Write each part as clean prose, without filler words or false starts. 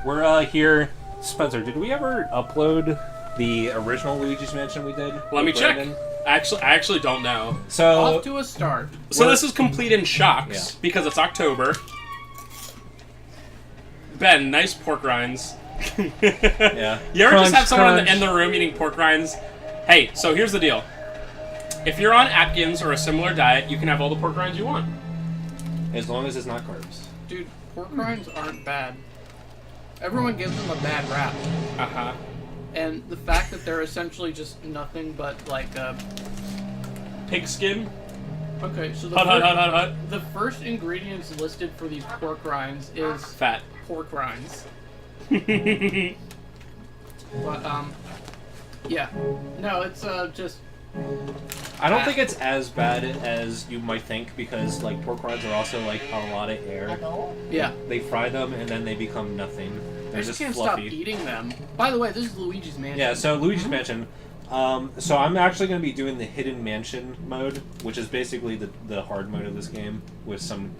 We're here. Spencer, did we ever upload the original Luigi's Mansion we did? Let me check. I actually don't know. So off to a start. So this is complete in shocks because it's October. Ben, nice pork rinds. Yeah. You ever Crunch, just have someone crunch. in the room eating pork rinds? Hey, so here's the deal. If you're on Atkins or a similar diet, you can have all the pork rinds you want. As long as it's not carbs. Dude, pork rinds aren't bad. Everyone gives them a bad rap. Uh-huh. And the fact that they're essentially just nothing but like a... Pig skin? Okay, so the first ingredients listed for these pork rinds is... Fat. Pork rinds. But, yeah. No, it's, just... I don't think it's as bad as you might think because, like, pork rinds are also, like, a lot of air. Yeah. They fry them and then they become nothing. They're I just can't fluffy. stop eating them. By the way, this is Luigi's Mansion. Yeah, so Luigi's Mansion. So I'm actually going to be doing the Hidden Mansion mode, which is basically the hard mode of this game with some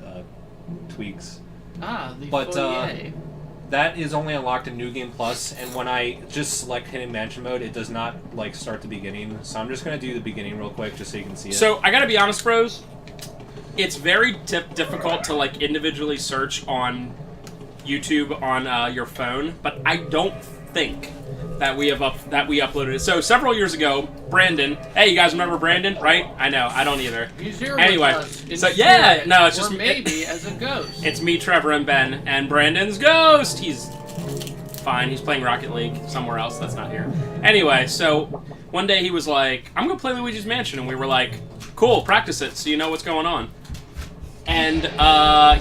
tweaks. Ah, the But foyer. that is only unlocked in New Game Plus, and when I just select Hidden Mansion mode, it does not like start the beginning. So I'm just going to do the beginning real quick, just so you can see it. So I gotta be honest, bros. It's very difficult to like individually search on YouTube on your phone, but I don't think that we uploaded it. So several years ago, Brandon. Hey, you guys remember Brandon, right? I know. I don't either. He's here Anyway, with us in so spirit, yeah, no, it's or just maybe as a ghost. It's me, Trevor, and Ben, and Brandon's ghost. He's fine. He's playing Rocket League somewhere else. That's not here. Anyway, so one day he was like, "I'm gonna play Luigi's Mansion," and we were like, "Cool, practice it so you know what's going on." And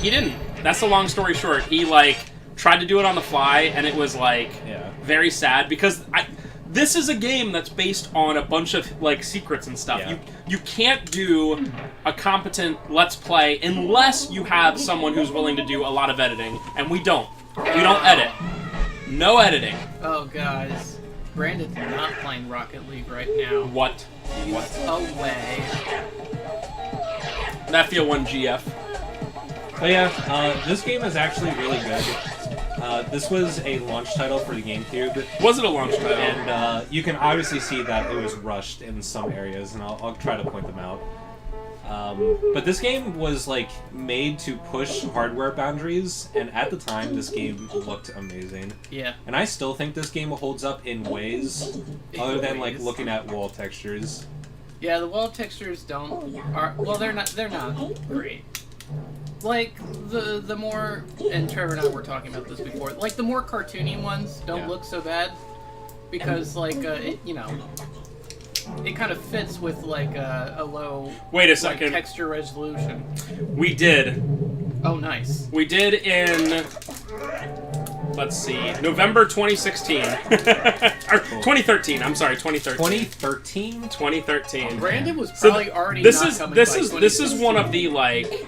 he didn't. That's the long story short. He like tried to do it on the fly, and it was like very sad because this is a game that's based on a bunch of like secrets and stuff. Yeah. You can't do a competent Let's Play unless you have someone who's willing to do a lot of editing, and we don't. We don't edit. No editing. Oh, guys. Brandon's not playing Rocket League right now. What? He's away. That feel 1 GF. But yeah, this game is actually really good. This was a launch title for the GameCube. Was it a launch title? And you can obviously see that it was rushed in some areas, and I'll try to point them out. But this game was like made to push hardware boundaries, and at the time, this game looked amazing. Yeah. And I still think this game holds up in ways other than like looking at wall textures. Yeah, the wall textures they're not great. Like the more, and Trevor and I were talking about this before. Like the more cartoony ones don't look so bad because like it kind of fits with like a low second. texture resolution. We did. Oh, nice. We did in, let's see, November 2016. Or 2013, I'm sorry, 2013. 2013? 2013. Brandon was probably already this not is coming this by is this is 2016. one of the like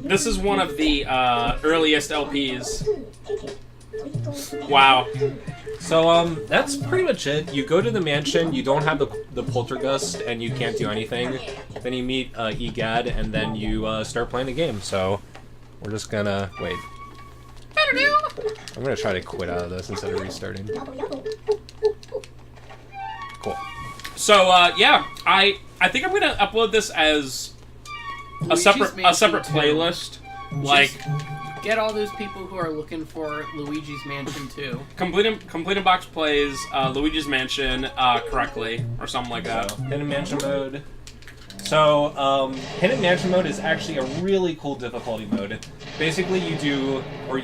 this is one of the earliest LPs. Wow. So, that's pretty much it. You go to the mansion, you don't have the poltergust, and you can't do anything. Then you meet Egad, and then you start playing the game. So, we're just gonna... wait. I'm gonna try to quit out of this instead of restarting. Cool. So, yeah, I think I'm gonna upload this as a separate playlist. Like... Get all those people who are looking for Luigi's Mansion 2. Complete in Box plays Luigi's Mansion correctly, or something like that. So, Hidden Mansion mode. So, Hidden Mansion mode is actually a really cool difficulty mode. Basically, you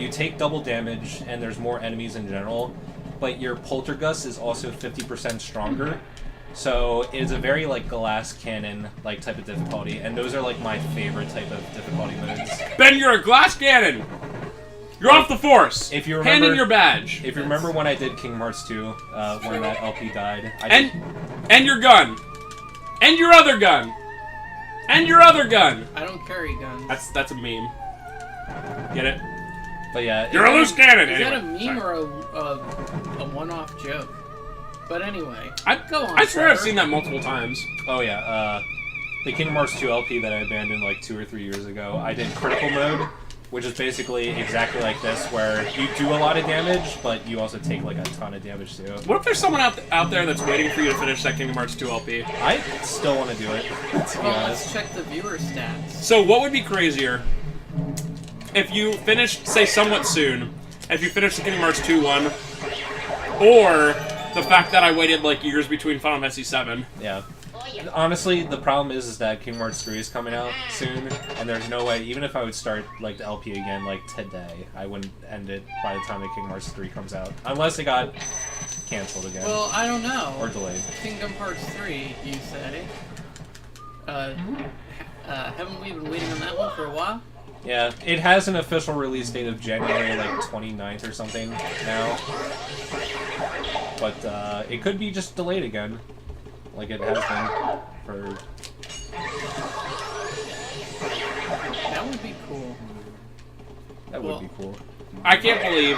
take double damage, and there's more enemies in general, but your poltergust is also 50% stronger. So, it's a very, like, glass cannon, like, type of difficulty, and those are, like, my favorite type of difficulty modes. Ben, you're a glass cannon! You're off the force! If you remember, hand in your badge! If you remember when I did Kingdom Hearts 2, when that LP died, and your gun! And your other gun! And your other gun! I don't carry guns. That's a meme. Get it? But yeah... You're a loose cannon! Is Anyway, that a meme or a one-off joke? But anyway, go on. I swear Trevor. I've seen that multiple times. Oh yeah, the Kingdom Hearts 2 LP that I abandoned like 2 or 3 years ago, I did critical mode, which is basically exactly like this, where you do a lot of damage, but you also take like a ton of damage too. What if there's someone out there that's waiting for you to finish that Kingdom Hearts 2 LP? I still want to do it, to be Well, honest. let's check the viewer stats. So what would be crazier if you finished, say somewhat soon, if you finished the Kingdom Hearts 2 one, or the fact that I waited like years between Final Fantasy 7? Yeah. Honestly, the problem is that Kingdom Hearts 3 is coming out soon, and there's no way, even if I would start like the LP again like today, I wouldn't end it by the time the Kingdom Hearts 3 comes out. Unless it got canceled again. Well, I don't know. Or delayed. Kingdom Hearts 3, you said. Haven't we been waiting on that one for a while? Yeah, it has an official release date of January like 29th or something now. But it could be just delayed again. Like it has been for... That would be cool. That would be cool. I can't believe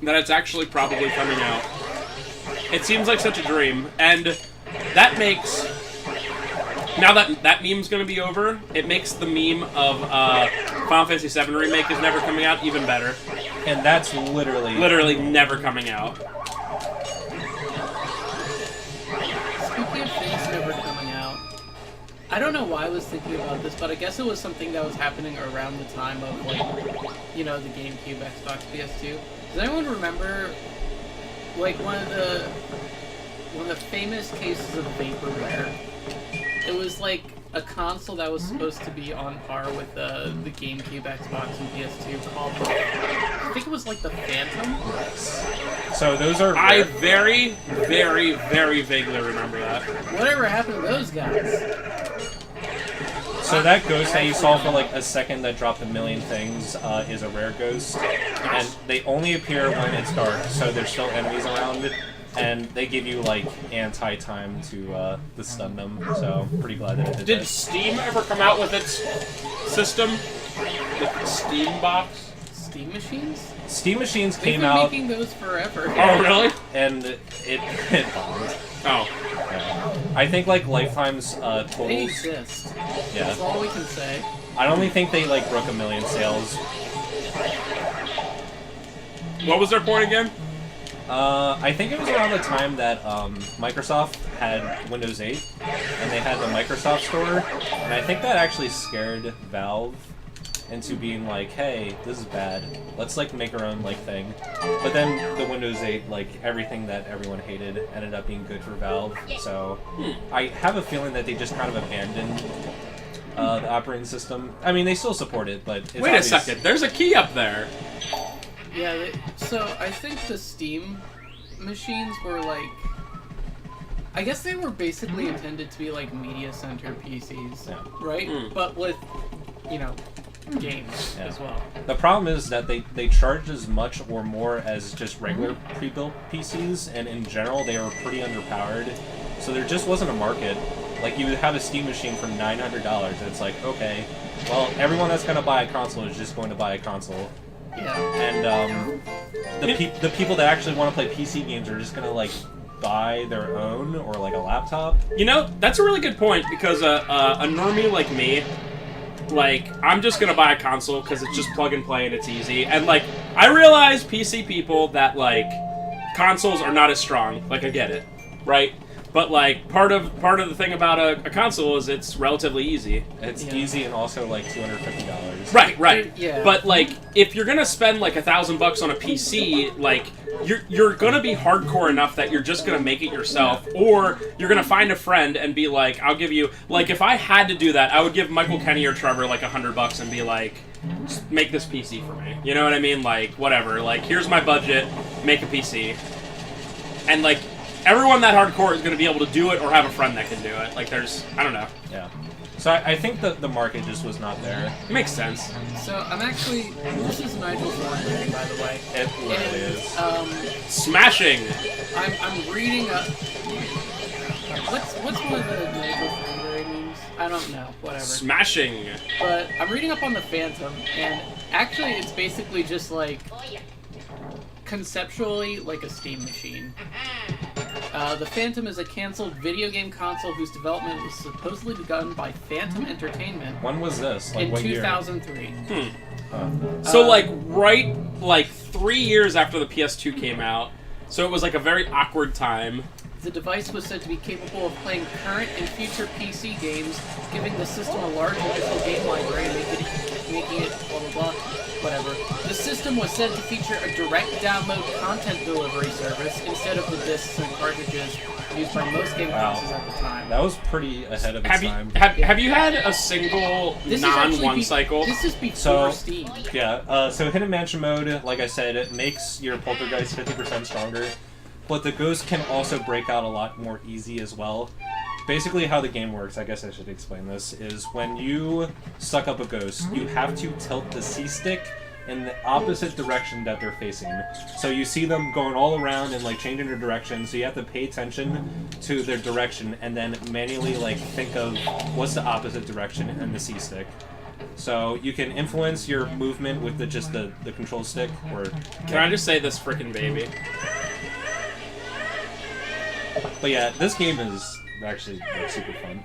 that it's actually probably coming out. It seems like such a dream, and that makes... Now that meme's gonna be over, it makes the meme of Final Fantasy VII Remake is never coming out even better. And that's literally... Literally never coming out. Speaking of things never coming out, I don't know why I was thinking about this, but I guess it was something that was happening around the time of, like, you know, the GameCube, Xbox, PS2. Does anyone remember, like, one of the famous cases of vaporware? It was like a console that was supposed to be on par with the GameCube, Xbox, and PS2 called, I think it was like the Phantom? So those are... I very, very, very vaguely remember that. Whatever happened to those guys? So that ghost that you saw for like a second that dropped a million things is a rare ghost. And they only appear when it's dark, so there's still enemies around. And they give you, like, anti-time to stun them, so pretty glad that it did Did that. Steam ever come out with its system? The Steam box? Steam machines? Steam Machines They've came been out, making those forever. Oh, really? and it bombed. Oh. Yeah. I think, like, Lifetime's They totals... exist. Yeah. That's all we can say. I don't think they, like, broke 1 million sales. What was their point again? I think it was around the time that Microsoft had Windows 8, and they had the Microsoft Store, and I think that actually scared Valve into being like, hey, this is bad, let's like make our own like thing. But then the Windows 8, like everything that everyone hated, ended up being good for Valve, so I have a feeling that they just kind of abandoned the operating system. I mean, they still support it, but it's Wait obvious. a second, there's a key up there. Yeah, so I think the Steam machines were like... I guess they were basically intended to be like media center PCs, Yeah. right? But with, you know, games Yeah. as well. The problem is that they charge as much or more as just regular pre-built PCs, and in general they were pretty underpowered. So there just wasn't a market. Like, you would have a Steam machine for $900, and it's like, okay, well, everyone that's going to buy a console is just going to buy a console. Yeah. And the people that actually want to play PC games are just going to, like, buy their own or, like, a laptop. You know, that's a really good point, because a normie like me, like, I'm just gonna buy a console because it's just plug and play and it's easy. And, like, I realize PC people that, like, consoles are not as strong. Like, I get it, right? But, like, part of the thing about a console is it's relatively easy. It's easy and also, like, $250. Right. Yeah. But, like, if you're gonna spend, like, $1,000 on a PC, like, you're gonna be hardcore enough that you're just gonna make it yourself, or you're gonna find a friend and be like, I'll give you, like, if I had to do that, I would give Michael Kenny or Trevor, like, $100 and be like, just make this PC for me. You know what I mean? Like, whatever. Like, here's my budget, make a PC. And, like, everyone that hardcore is going to be able to do it or have a friend that can do it. Like, there's... I don't know. Yeah. So I think the market just was not there. It makes sense. So I'm actually... This is Nigel's Thornberry, by the way. It literally And, is. Smashing! I'm reading up... What's one of the Nigel Thornberry memes? I don't know. Whatever. Smashing! But I'm reading up on the Phantom, and actually it's basically just like... conceptually like a Steam machine. The Phantom is a cancelled video game console whose development was supposedly begun by Phantom Entertainment When was this? Like, in what year? 2003. So like right like 3 years after the PS2 came out, so it was like a very awkward time. The device was said to be capable of playing current and future PC games, giving the system a large initial game library, making it blah blah blah, whatever. The system was said to feature a direct download content delivery service instead of the discs and cartridges used by most game consoles at the time. That was pretty ahead of its time. Have you had a single non-one cycle? This is before Steam. Yeah, so Hidden Mansion mode, like I said, it makes your poltergeist 50% stronger. But the ghost can also break out a lot more easy as well. Basically how the game works, I guess I should explain this, is when you suck up a ghost, you have to tilt the C-stick in the opposite direction that they're facing. So you see them going all around and like changing their direction, so you have to pay attention to their direction and then manually like think of what's the opposite direction in the C-stick. So you can influence your movement with just the control stick. Or can I just say this frickin' baby? But yeah, this game is actually like, super fun.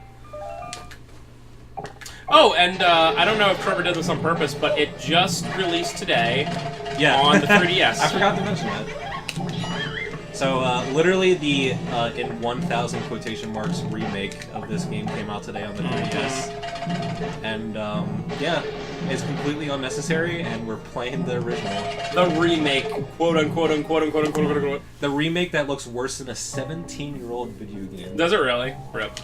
Oh, and I don't know if Trevor did this on purpose, but it just released today on the 3DS. I forgot to mention that. So literally the in 1,000 quotation marks remake of this game came out today on the 3DS. And yeah, it's completely unnecessary, and we're playing the original. The remake, quote unquote, unquote, unquote, unquote, unquote, unquote. The remake that looks worse than a 17-year-old video game. Does it really? Rip.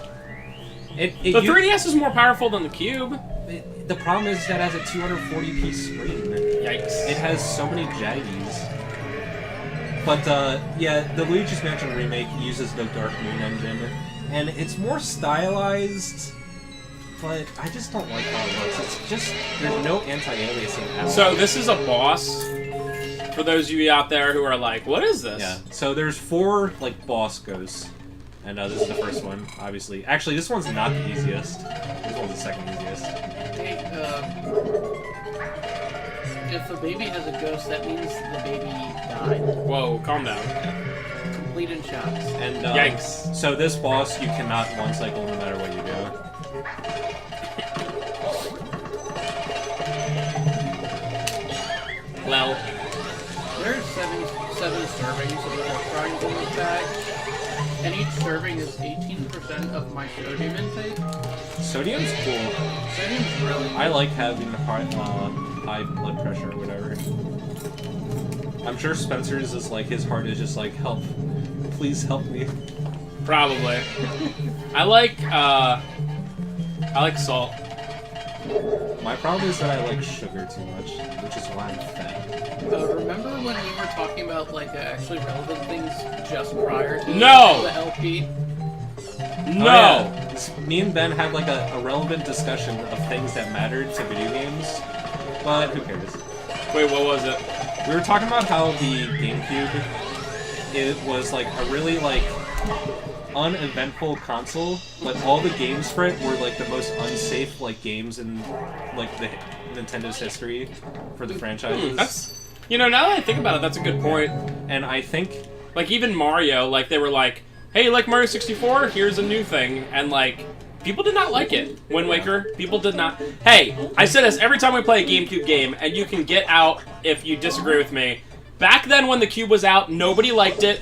The 3DS is more powerful than the Cube. The problem is that it has a 240p screen. Yikes. It has so many jaggies. But yeah, the Luigi's Mansion remake uses the Dark Moon engine, and it's more stylized. But I just don't like how it looks. It's just, there's no anti-aliasing at all. So this is a boss, for those of you out there who are like, what is this? Yeah, so there's 4, like, boss ghosts. And this is the first one, obviously. Actually, this one's not the easiest. This one's the second easiest. Hey, if a baby has a ghost, that means the baby died. Whoa, calm down. Complete in shots. And, yikes. So this boss, you cannot one-cycle no matter what you do. Well, there's seven servings of the triangle in the bag, and each serving is 18% of my sodium intake. Sodium's cool. Sodium's really cool. I like having high blood pressure or whatever. I'm sure Spencer's is like, his heart is just like, help. Please help me. probably. I like salt. My problem is that I like sugar too much, which is why I'm fat. Remember when we were talking about like actually relevant things just prior to the LP? No! Oh, yeah. Me and Ben had like a relevant discussion of things that mattered to video games, but who cares? Wait, what was it? We were talking about how the GameCube, it was like a really like uneventful console, but all the games for it were like the most unsafe like games in like the Nintendo's history for the franchises. That's, you know, now that I think about it, that's a good point. And I think like even Mario, like they were like, hey, you like Mario 64? Here's a new thing. And like, people did not like it. Wind Waker, people did not. Hey, I say this every time we play a GameCube game, and you can get out if you disagree with me. Back then when the Cube was out, nobody liked it,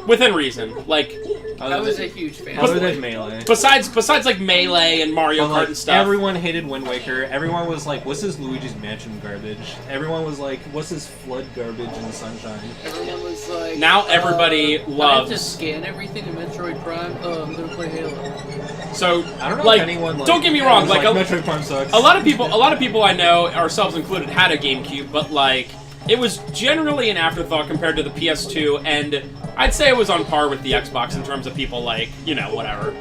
within reason. Like, I was a huge fan. Other than Melee. Besides like Melee and Mario Kart and stuff. Everyone hated Wind Waker. Everyone was like, what's this Luigi's Mansion garbage? Everyone was like, what's this flood garbage in the sunshine? Everyone was like... Now everybody loves... I have to scan everything in Metroid Prime. Oh, I'm gonna play Halo. So, I don't know like, if anyone, like, don't get me wrong, like Metroid Prime sucks. A lot of people I know, ourselves included, had a GameCube, but like, it was generally an afterthought compared to the PS2, and I'd say it was on par with the Xbox in terms of people like, you know, whatever.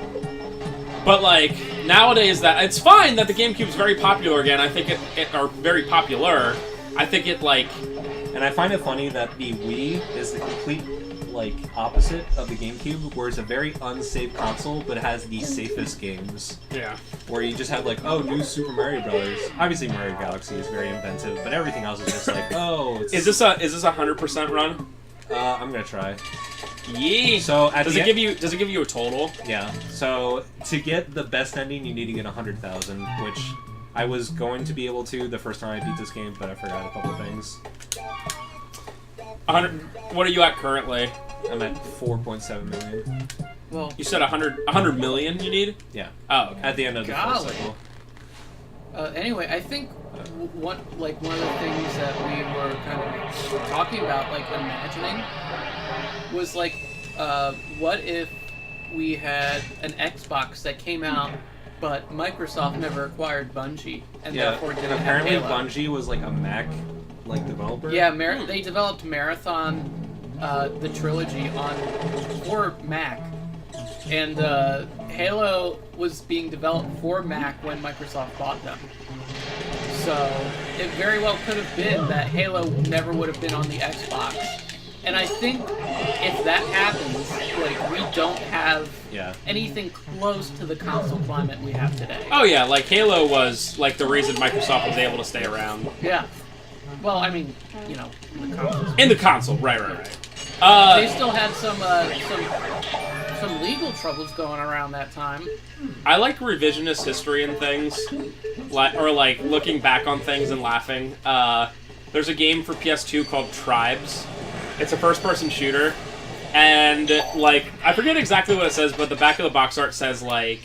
But like, nowadays that, it's fine that the GameCube's very popular again. I think it are very popular. I think it like... And I find it funny that the Wii is the complete, like, opposite of the GameCube, where it's a very unsafe console, but it has the safest games. Yeah. Where you just have like, oh, new Super Mario Brothers. Obviously Mario Galaxy is very inventive, but everything else is just like, oh, it's... Is this a 100% run? I'm gonna try. Yeah. So does it give you a total? Yeah. So to get the best ending, you need to get 100,000, which I was going to be able to the first time I beat this game, but I forgot a couple of things. 100. What are you at currently? I'm at 4.7 million. Well, You said 100 million you need? Yeah. Oh, okay. At the end of the first Golly. cycle. anyway, I think one of the things that we were kind of talking about, like imagining, was like, what if we had an Xbox that came out, but Microsoft never acquired Bungie, and therefore didn't apparently have Halo. Bungie was like a Mac developer. Yeah, they developed Marathon, the trilogy for Mac, and Halo was being developed for Mac when Microsoft bought them. So it very well could have been that Halo never would have been on the Xbox. And I think if that happens, like, we don't have anything close to the console climate we have today. Oh yeah, like Halo was like the reason Microsoft was able to stay around. Yeah. Well, I mean, you know, the consoles. In the console, right. They still had some legal troubles going around that time. I like revisionist history and things, or like looking back on things and laughing. There's a game for PS2 called Tribes. It's a first-person shooter, and like I forget exactly what it says, but the back of the box art says like,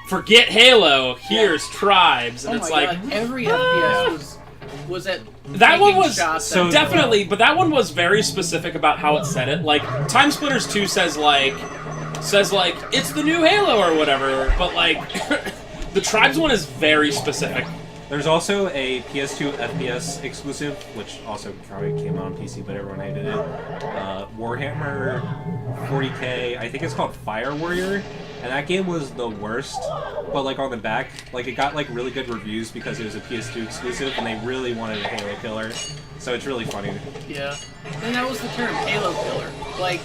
"Forget Halo, here's Tribes," and it's like God. Every FPS was at that one was so definitely, but that one was very specific about how it said it. Like Time Splitters 2 says like it's the new Halo or whatever, but like the Tribes one is very specific. There's also a PS2 FPS exclusive, which also probably came out on PC, but everyone hated it. Warhammer 40k, I think it's called Fire Warrior, and that game was the worst. But like on the back, like it got like really good reviews because it was a PS2 exclusive, and they really wanted a Halo killer. So it's really funny. Yeah, and that was the term, Halo killer. Like,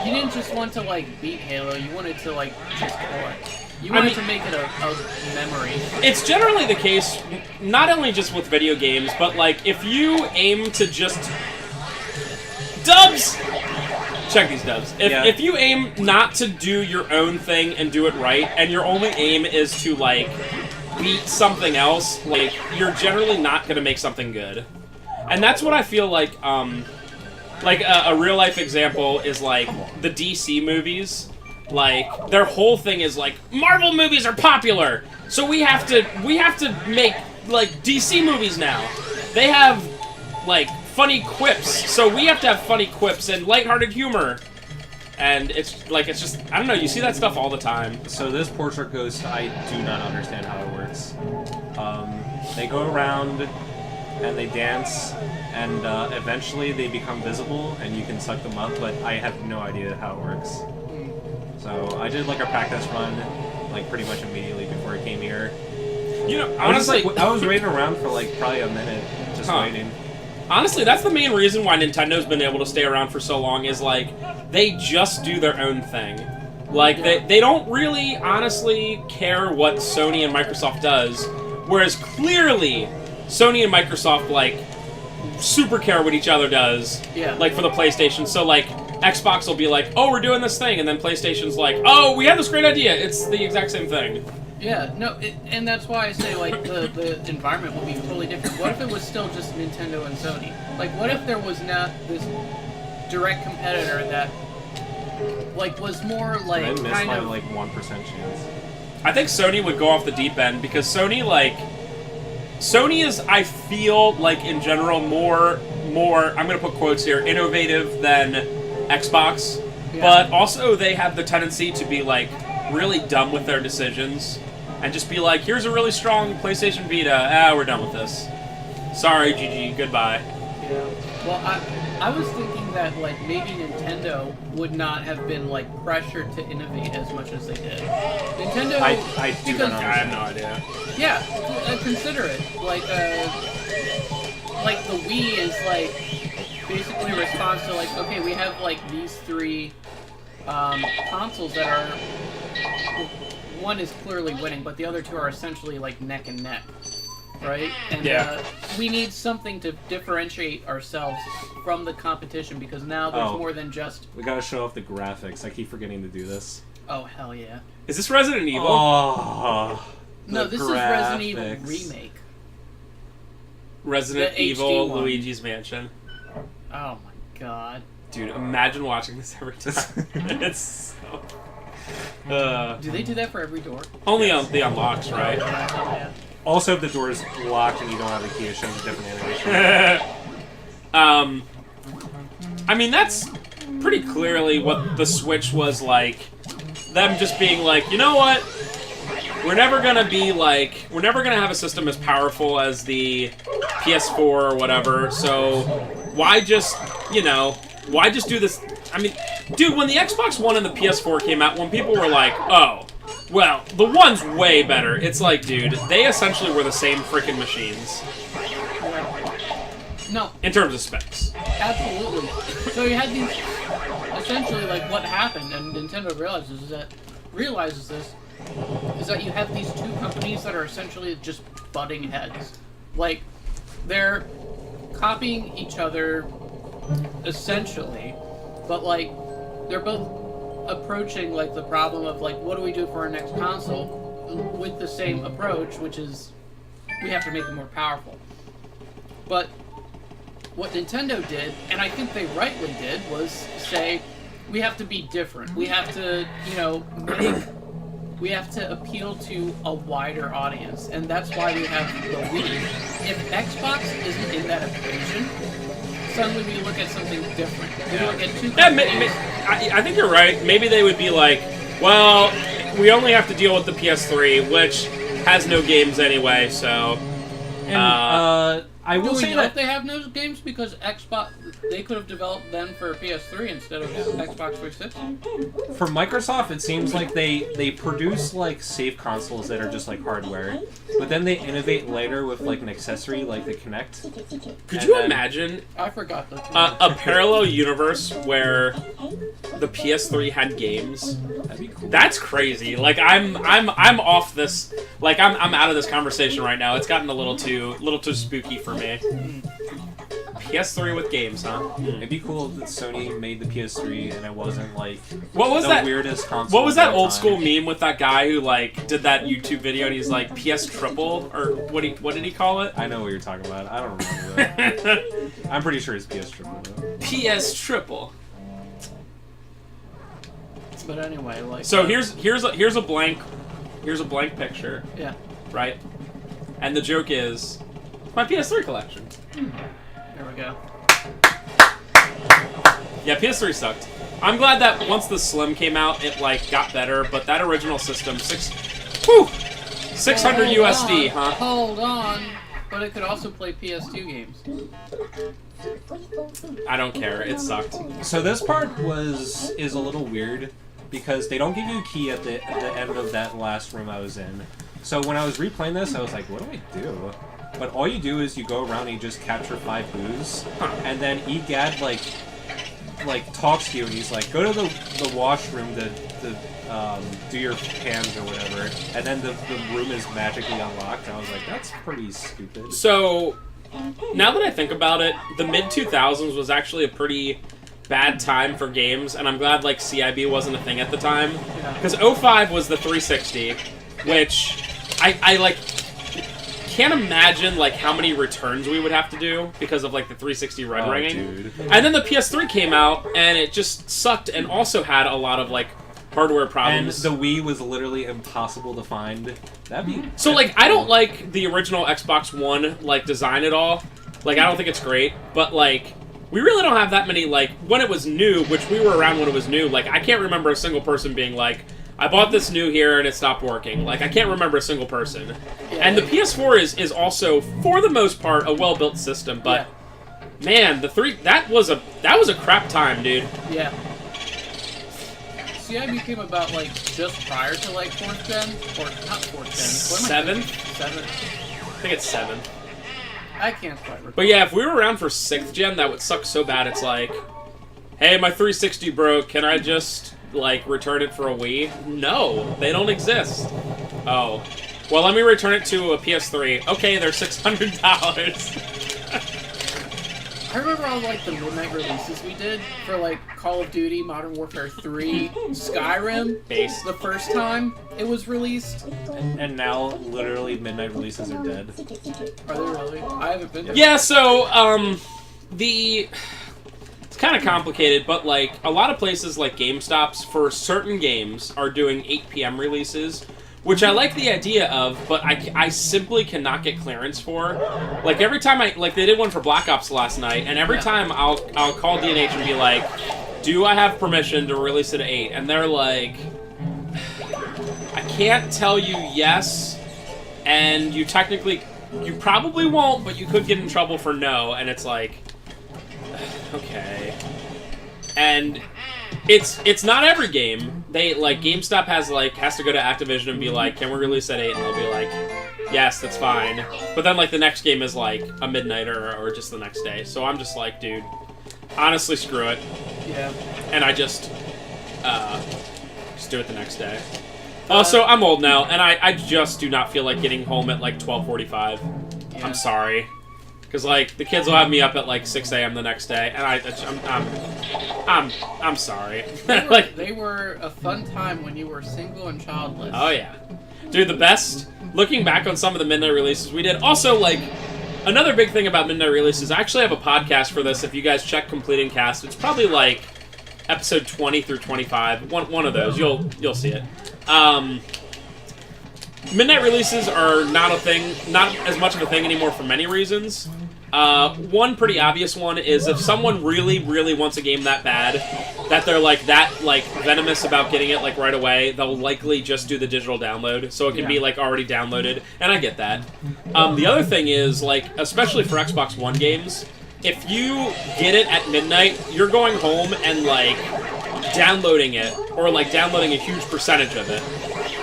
you didn't just want to like beat Halo; you wanted to like just kill it. You wanted to make it a memory. It's generally the case, not only just with video games, but like if you aim to just dubs. Check these dubs. If you aim not to do your own thing and do it right, and your only aim is to like beat something else, like you're generally not gonna make something good. And that's what I feel like. Like a real life example is like the DC movies. Like their whole thing is like Marvel movies are popular, so we have to make like DC movies now. They have like funny quips, so we have to have funny quips and lighthearted humor. And it's just I don't know. You see that stuff all the time. So this Portrait Ghost, I do not understand how it works. They go around and they dance, and eventually they become visible, and you can suck them up. But I have no idea how it works. So I did like a practice run, like pretty much immediately before I came here. You know, honestly, I was waiting around for like probably a minute, just waiting. Honestly, that's the main reason why Nintendo's been able to stay around for so long. Is like they just do their own thing. Like they don't really honestly care what Sony and Microsoft does, whereas clearly Sony and Microsoft like super care what each other does. Yeah. Like for the PlayStation, so like. Xbox will be like, oh, we're doing this thing, and then PlayStation's like, oh, we have this great idea. It's the exact same thing. Yeah, no, and that's why I say, like, the environment will be totally different. What if it was still just Nintendo and Sony? Like, what if there was not this direct competitor that, like, was more, like, I missed kind by, of... like, 1% chance. I think Sony would go off the deep end, because Sony is, I feel, like, in general, more, I'm gonna put quotes here, innovative than Xbox, but also they have the tendency to be like really dumb with their decisions and just be like, here's a really strong PlayStation Vita, we're done with this. Sorry, GG, goodbye. Yeah. Well, I was thinking that like maybe Nintendo would not have been like pressured to innovate as much as they did. Nintendo, I have no idea. Yeah, consider it like the Wii is like. Basically a response to like, okay, we have like these three consoles that are, one is clearly winning, but the other two are essentially like neck and neck, right? And we need something to differentiate ourselves from the competition because now there's more than just... We gotta show off the graphics. I keep forgetting to do this. Oh, hell yeah. Is this Resident Evil? Oh. No, this is Resident Evil Remake. Resident The Evil HD one. Luigi's Mansion. Oh my god. Dude, imagine watching this every time. It's so... Do they do that for every door? only on the unlocks, right? Yeah. Also, if the door is locked and you don't have the key, it shows a different animation. I mean, that's pretty clearly what the Switch was like. Them just being like, you know what? We're never gonna have a system as powerful as the PS4 or whatever, so why just do this? I mean, dude, when the Xbox One and the PS4 came out, when people were like, oh, well, the one's way better, it's like, dude, they essentially were the same freaking machines. No. In terms of specs. Absolutely. So you had these, essentially, like, what happened, and Nintendo realizes this, is that you have these two companies that are essentially just butting heads. Like, they're copying each other, essentially, but, like, they're both approaching, like, the problem of, like, what do we do for our next console with the same approach, which is, we have to make it more powerful. But what Nintendo did, and I think they rightly did, was say, we have to be different. We have to, we have to appeal to a wider audience, and that's why we have the Wii. If Xbox isn't in that equation, suddenly we look at something different. We look at two companies. I think you're right. Maybe they would be like, well, we only have to deal with the PS3, which has no games anyway, so... And, I will say that they have no games because Xbox, they could have developed them for PS3 instead of Xbox 360. for Microsoft, it seems like they produce like safe consoles that are just like hardware, but then they innovate later with like an accessory like the Kinect. Could you imagine I forgot that. a parallel universe where the PS3 had games? That'd be cool. That's crazy. Like I'm off this. Like I'm out of this conversation right now. It's gotten a little too spooky for me. PS3 with games, huh? It'd be cool if Sony made the PS3 and it wasn't like what was the that weirdest console. What was that of old time. school meme with that guy who like did that YouTube video and he's like PS triple or what did he call it? I know what you're talking about. I don't remember that. I'm pretty sure it's PS Triple though. PS triple. But anyway, like So here's a blank picture, yeah. right? And the joke is my PS3 collection. There we go. Yeah, PS3 sucked. I'm glad that once the Slim came out, it like got better. But that original system, 600 USD, huh? Hold on. But it could also play PS2 games. I don't care. It sucked. So this part is a little weird because they don't give you a key at the end of that last room I was in. So when I was replaying this, I was like, what do I do? But all you do is you go around and you just capture 5 boos, and then Egad like talks to you and he's like, go to the washroom to do your hands or whatever, and then the room is magically unlocked. And I was like, that's pretty stupid. So now that I think about it, the mid 2000s was actually a pretty bad time for games, and I'm glad like CiB wasn't a thing at the time, because 05 was the 360, which I like can't imagine like how many returns we would have to do because of like the 360 red ringing. Dude. And then the PS3 came out and it just sucked and also had a lot of like hardware problems. And the Wii was literally impossible to find. That'd be So like I don't like the original Xbox One like design at all. Like I don't think it's great, but like we really don't have that many like when it was new, which we were around when it was new. Like I can't remember a single person being like, I bought this new here and it stopped working. Like I can't remember a single person. And the PS4 is also for the most part a well-built system, but man, that was a crap time, dude. Yeah. CiB came about like just prior to like 4th gen or not 4th gen. 7th? 7th. I think it's 7th. I can't quite recall. But yeah, if we were around for 6th gen, that would suck so bad. It's like, hey, my 360 broke. Can I just like return it for a Wii? No, they don't exist. Oh, well, let me return it to a PS3. Okay, they're $600. I remember all like the midnight releases we did for like Call of Duty, Modern Warfare 3, Skyrim. Base. The first time it was released. And now, literally, midnight releases are dead. Are they really? I haven't been there. Yeah, so, it's kind of complicated, but, like, a lot of places like GameStops for certain games are doing 8 p.m. releases, which I like the idea of, but I simply cannot get clearance for. Like, every time they did one for Black Ops last night, and every time I'll call D&H and be like, do I have permission to release it at 8? And they're like, I can't tell you yes, and you probably won't, but you could get in trouble for no, and it's like, okay. And it's not every game. They, like, GameStop has to go to Activision and be like, can we release at 8? And they'll be like, yes, that's fine. But then, like, the next game is, like, a midnight or just the next day. So I'm just like, dude, honestly, screw it. Yeah. And I just do it the next day. Also, I'm old now, and I just do not feel like getting home at, like, 12:45. Yeah. I'm sorry. Because, like, the kids will have me up at, like, 6 a.m. the next day, and I'm sorry. They were a fun time when you were single and childless. Oh, yeah. Dude, the best, looking back on some of the midnight releases we did, also, like, another big thing about midnight releases, I actually have a podcast for this. If you guys check Completing Cast, it's probably, like, episode 20 through 25. One of those. You'll see it. Midnight releases are not as much of a thing anymore for many reasons. One pretty obvious one is if someone really, really wants a game that bad, that they're like venomous about getting it like right away, they'll likely just do the digital download, so it can be like already downloaded, and I get that. The other thing is, like, especially for Xbox One games, if you get it at midnight, you're going home and like downloading it, or like downloading a huge percentage of it.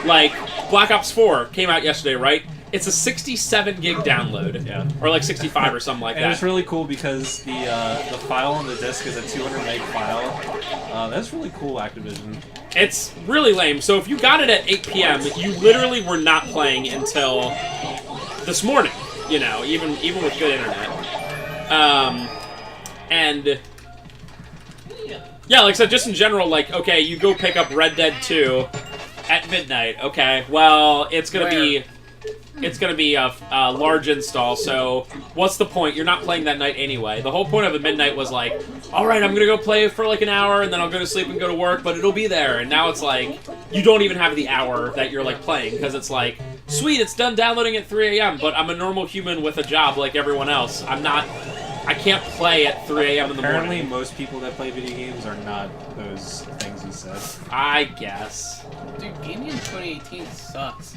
Like, Black Ops 4 came out yesterday, right? It's a 67 gig download. Yeah. Or like 65 or something like that. And it's really cool because the file on the disc is a 200 meg file. That's really cool, Activision. It's really lame. So if you got it at 8 p.m., you literally were not playing until this morning, you know, even with good internet. And yeah, like I said, just in general, like, okay, you go pick up Red Dead 2 at midnight. Okay, well, it's gonna be a large install, so what's the point? You're not playing that night anyway. The whole point of a midnight was like, alright, I'm gonna go play for like an hour, and then I'll go to sleep and go to work, but it'll be there. And now it's like, you don't even have the hour that you're like playing, because it's like, sweet, it's done downloading at 3 a.m., but I'm a normal human with a job like everyone else. I can't play at 3 a.m. in the morning. Apparently, most people that play video games are not those things you said. I guess. Dude, gaming in 2018 sucks.